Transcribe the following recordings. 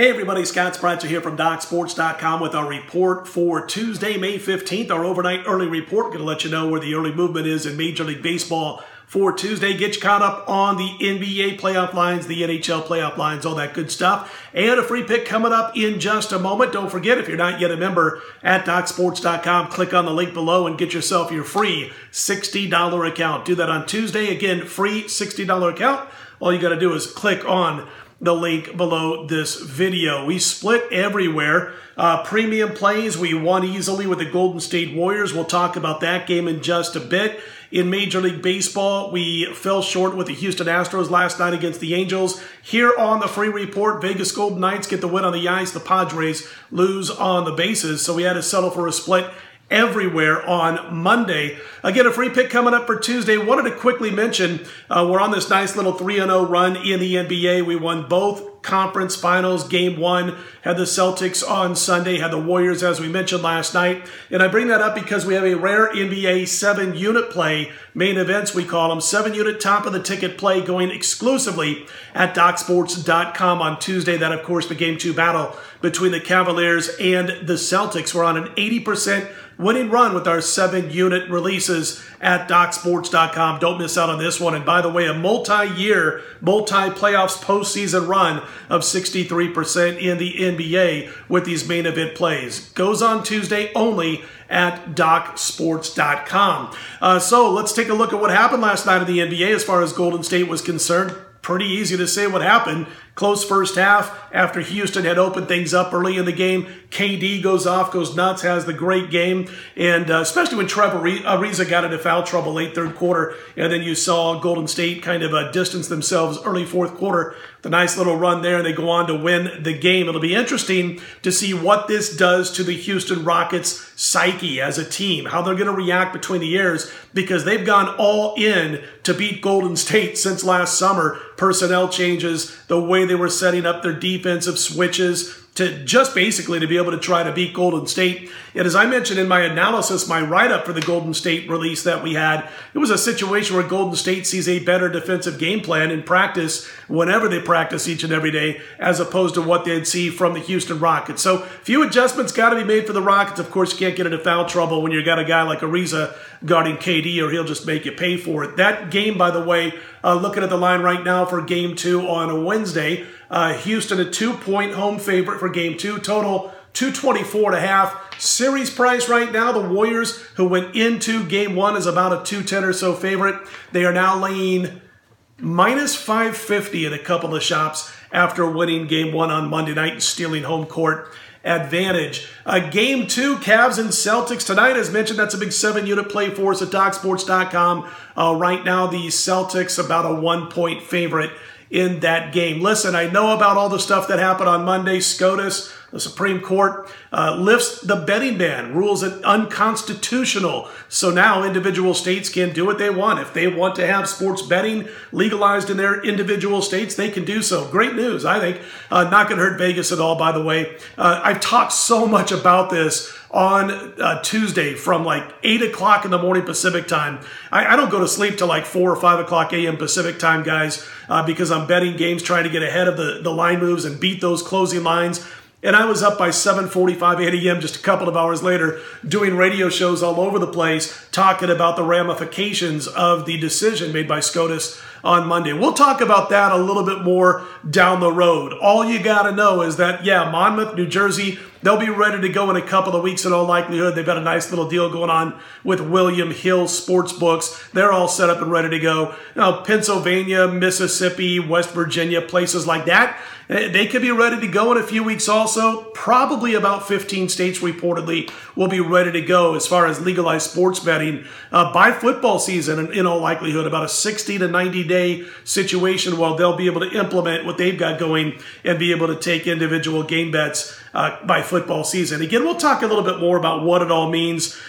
Hey everybody, Scott Spreitzer here from DocSports.com with our report for Tuesday, May 15th, our overnight early report. We're going to let you know where the early movement is in Major League Baseball for Tuesday. Get you caught up on the NBA playoff lines, the NHL playoff lines, all that good stuff. And a free pick coming up in just a moment. Don't forget, if you're not yet a member at DocSports.com, click on the link below and get yourself your free $60 account. Do that on Tuesday. Again, free $60 account. All you got to do is click on the link below this video. We split everywhere. Premium plays, we won easily with the Golden State Warriors. We'll talk about that game in just a bit. In Major League Baseball, we fell short with the Houston Astros last night against the Angels. Here on the free report, Vegas Golden Knights get the win on the ice. The Padres lose on the bases, so we had to settle for a split everywhere on Monday. Again, a free pick coming up for Tuesday. Wanted to quickly mention we're on this nice little 3-0 run in the NBA. We won both conference finals. Game 1 had the Celtics on Sunday, had the Warriors, as we mentioned last night. And I bring that up because we have a rare NBA 7-unit play, main events we call them, 7-unit top of the ticket play going exclusively at DocSports.com on Tuesday. That, of course, the Game 2 battle between the Cavaliers and the Celtics. We're on an 80% winning run with our 7-unit releases at DocSports.com. Don't miss out on this one. And by the way, a multi-year, multi-playoffs postseason run of 63% in the NBA with these main event plays. Goes on Tuesday only at DocSports.com. So let's take a look at what happened last night in the NBA as far as Golden State was concerned. Pretty easy to say what happened. Close first half after Houston had opened things up early in the game. KD goes off, goes nuts, has the great game. And especially when Trevor Ariza got into foul trouble late third quarter. And then you saw Golden State kind of distance themselves early fourth quarter. The nice little run there, and they go on to win the game. It'll be interesting to see what this does to the Houston Rockets' psyche as a team, how they're going to react between the years, because they've gone all in to beat Golden State since last summer. Personnel changes, the way they were setting up their defensive switches, to just basically to be able to try to beat Golden State. And as I mentioned in my analysis, my write-up for the Golden State release that we had, it was a situation where Golden State sees a better defensive game plan in practice whenever they practice each and every day, as opposed to what they'd see from the Houston Rockets. So a few adjustments got to be made for the Rockets. Of course, you can't get into foul trouble when you've got a guy like Ariza guarding KD, or he'll just make you pay for it. That game, by the way, looking at the line right now for Game 2 on a Wednesday, Houston a 2-point home favorite for Game 2. Total 224.5. Series price right now, the Warriors, who went into Game 1 is about a 210 or so favorite. They are now laying minus 550 at a couple of shops after winning Game 1 on Monday night and stealing home court advantage. Game 2, Cavs and Celtics tonight. As mentioned, that's a big 7-unit play for us at DocSports.com. Right now, the Celtics about a 1-point favorite in that game. Listen, I know about all the stuff that happened on Monday. SCOTUS, the Supreme Court, lifts the betting ban, rules it unconstitutional. So now individual states can do what they want. If they want to have sports betting legalized in their individual states, they can do so. Great news, I think. Not going to hurt Vegas at all, by the way. I've talked so much about this on Tuesday from like 8 o'clock in the morning Pacific time. I don't go to sleep till like 4 or 5 o'clock a.m. Pacific time, guys, because I'm betting games, trying to get ahead of the line moves and beat those closing lines. And I was up by 7:45, 8 a.m. just a couple of hours later doing radio shows all over the place talking about the ramifications of the decision made by SCOTUS on Monday. We'll talk about that a little bit more down the road. All you got to know is that, yeah, Monmouth, New Jersey, they'll be ready to go in a couple of weeks in all likelihood. They've got a nice little deal going on with William Hill Sportsbooks. They're all set up and ready to go. Now, Pennsylvania, Mississippi, West Virginia, places like that, they could be ready to go in a few weeks also. Probably about 15 states reportedly will be ready to go as far as legalized sports betting by football season, in all likelihood, about a 60 to 90-day situation while they'll be able to implement what they've got going and be able to take individual game bets by football season. Again, we'll talk a little bit more about what it all means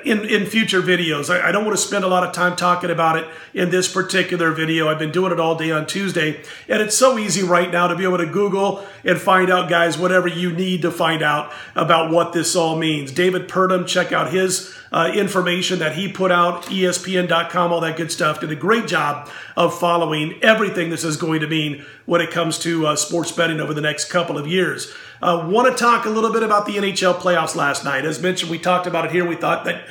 in future videos. I don't want to spend a lot of time talking about it in this particular video. I've been doing it all day on Tuesday, and it's so easy right now to be able to Google and find out, guys, whatever you need to find out about what this all means. David Purdom, check out his information that he put out, ESPN.com, all that good stuff. Did a great job of following everything this is going to mean when it comes to sports betting over the next couple of years. Want to talk a little bit about the NHL playoffs last night. As mentioned, we talked about it here. We thought that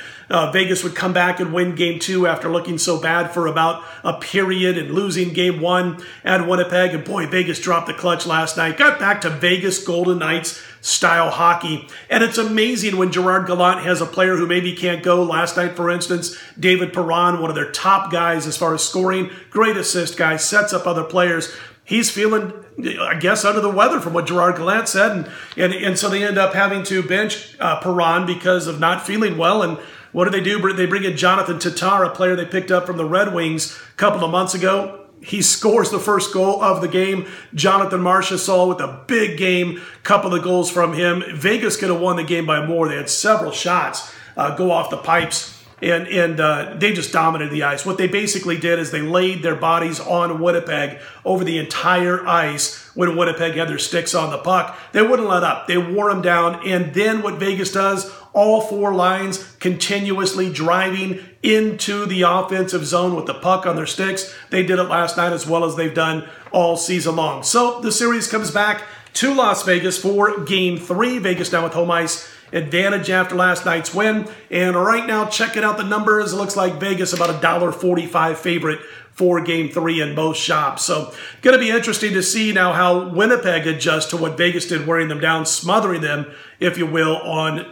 Vegas would come back and win Game 2 after looking so bad for about a period and losing Game 1 at Winnipeg. And boy, Vegas dropped the clutch last night. Got back to Vegas Golden Knights style hockey. And it's amazing when Gerard Gallant has a player who maybe can't go. Last night, for instance, David Perron, one of their top guys as far as scoring, great assist guy, sets up other players. He's feeling, I guess, under the weather from what Gerard Gallant said. And so they end up having to bench Perron because of not feeling well. And what do? They bring in Jonathan Tatar, a player they picked up from the Red Wings a couple of months ago. He scores the first goal of the game. Jonathan Marchessault with a big game, couple of goals from him. Vegas could have won the game by more. They had several shots go off the pipes. And they just dominated the ice. What they basically did is they laid their bodies on Winnipeg over the entire ice when Winnipeg had their sticks on the puck. They wouldn't let up. They wore them down. And then what Vegas does, all four lines continuously driving into the offensive zone with the puck on their sticks. They did it last night as well as they've done all season long. So the series comes back to Las Vegas for Game 3. Vegas now with home ice advantage after last night's win. And right now, checking out the numbers, it looks like Vegas about $1.45 favorite for Game 3 in most shops. So going to be interesting to see now how Winnipeg adjusts to what Vegas did, wearing them down, smothering them, if you will, on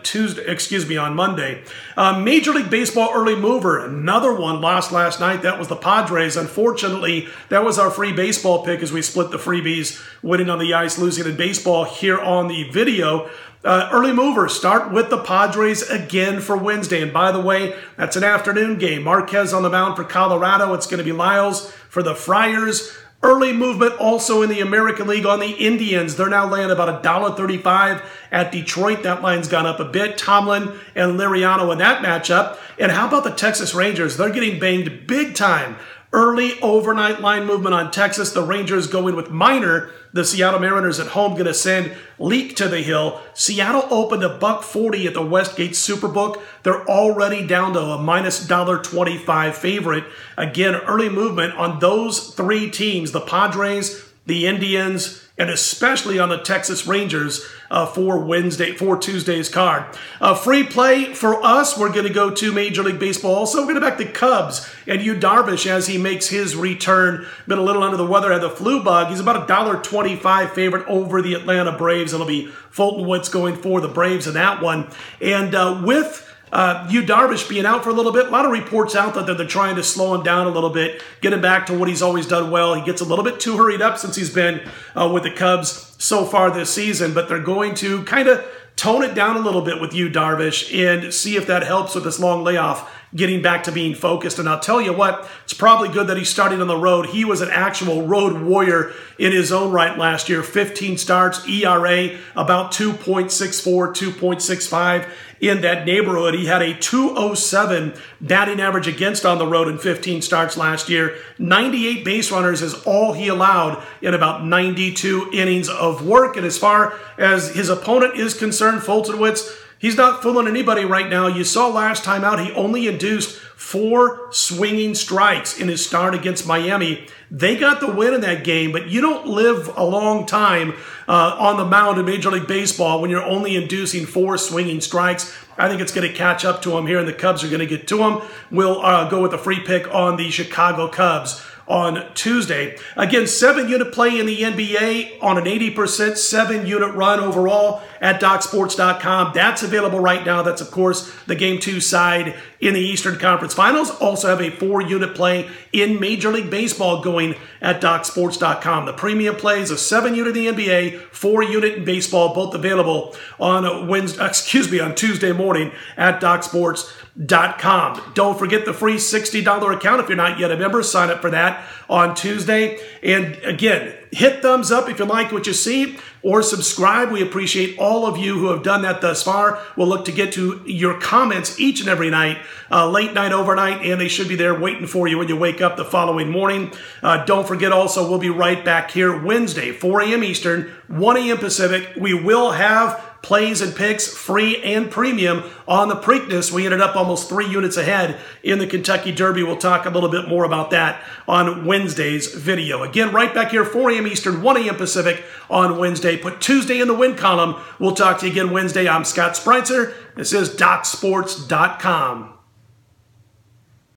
Monday. Major League Baseball early mover, another one lost last night. That was the Padres. Unfortunately, that was our free baseball pick as we split the freebies, winning on the ice, losing in baseball here on the video. Early movers start with the Padres again for Wednesday. And by the way, that's an afternoon game. Marquez on the mound for Colorado. It's going to be Lyles for the Friars. Early movement also in the American League on the Indians. They're now laying about $1.35 at Detroit. That line's gone up a bit. Tomlin and Liriano in that matchup. And how about the Texas Rangers? They're getting banged big time. Early overnight line movement on Texas. The Rangers going with Minor. The Seattle Mariners at home going to send Leak to the hill. Seattle opened a $1.40 at the Westgate Superbook. They're already down to a minus $1.25 favorite. Again, early movement on those three teams, the Padres, the Indians, and especially on the Texas Rangers for Tuesday's card. Free play for us, we're going to go to Major League Baseball. Also, we're going to back the Cubs and Yu Darvish as he makes his return. Been a little under the weather, had the flu bug. He's about $1.25 favorite over the Atlanta Braves. It'll be Fulton Woods going for the Braves in that one. And with Yu Darvish being out for a little bit, a lot of reports out that they're trying to slow him down a little bit, get him back to what he's always done well. He gets a little bit too hurried up since he's been with the Cubs so far this season, but they're going to kind of tone it down a little bit with Yu Darvish and see if that helps with this long layoff, getting back to being focused. And I'll tell you what, it's probably good that he's starting on the road. He was an actual road warrior in his own right last year. 15 starts, ERA about 2.64, 2.65 in that neighborhood. He had a 2.07 batting average against on the road in 15 starts last year. 98 base runners is all he allowed in about 92 innings of work. And as far as his opponent is concerned, Fulton Woods, he's not fooling anybody right now. You saw last time out, he only induced 4 swinging strikes in his start against Miami. They got the win in that game, but you don't live a long time on the mound in Major League Baseball when you're only inducing 4 swinging strikes. I think it's going to catch up to him here, and the Cubs are going to get to him. We'll go with a free pick on the Chicago Cubs on Tuesday. Again, 7-unit play in the NBA on an 80% 7-unit run overall at DocSports.com. That's available right now. That's, of course, the Game 2 side in the Eastern Conference Finals. Also have a 4-unit play in Major League Baseball going at DocSports.com. The premium plays, a 7-unit in the NBA, 4-unit in baseball, both available on on Tuesday morning at DocSports.com. Don't forget the free $60 account if you're not yet a member. Sign up for that on Tuesday. And again, hit thumbs up if you like what you see, or subscribe. We appreciate all of you who have done that thus far. We'll look to get to your comments each and every night, late night, overnight, and they should be there waiting for you when you wake up the following morning. Don't forget also, we'll be right back here Wednesday, 4 a.m. Eastern, 1 a.m. Pacific. We will have plays and picks, free and premium, on the Preakness. We ended up almost 3 units ahead in the Kentucky Derby. We'll talk a little bit more about that on Wednesday's video. Again, right back here, 4 a.m. Eastern, 1 a.m. Pacific on Wednesday. Put Tuesday in the win column. We'll talk to you again Wednesday. I'm Scott Spreitzer. This is DocSports.com.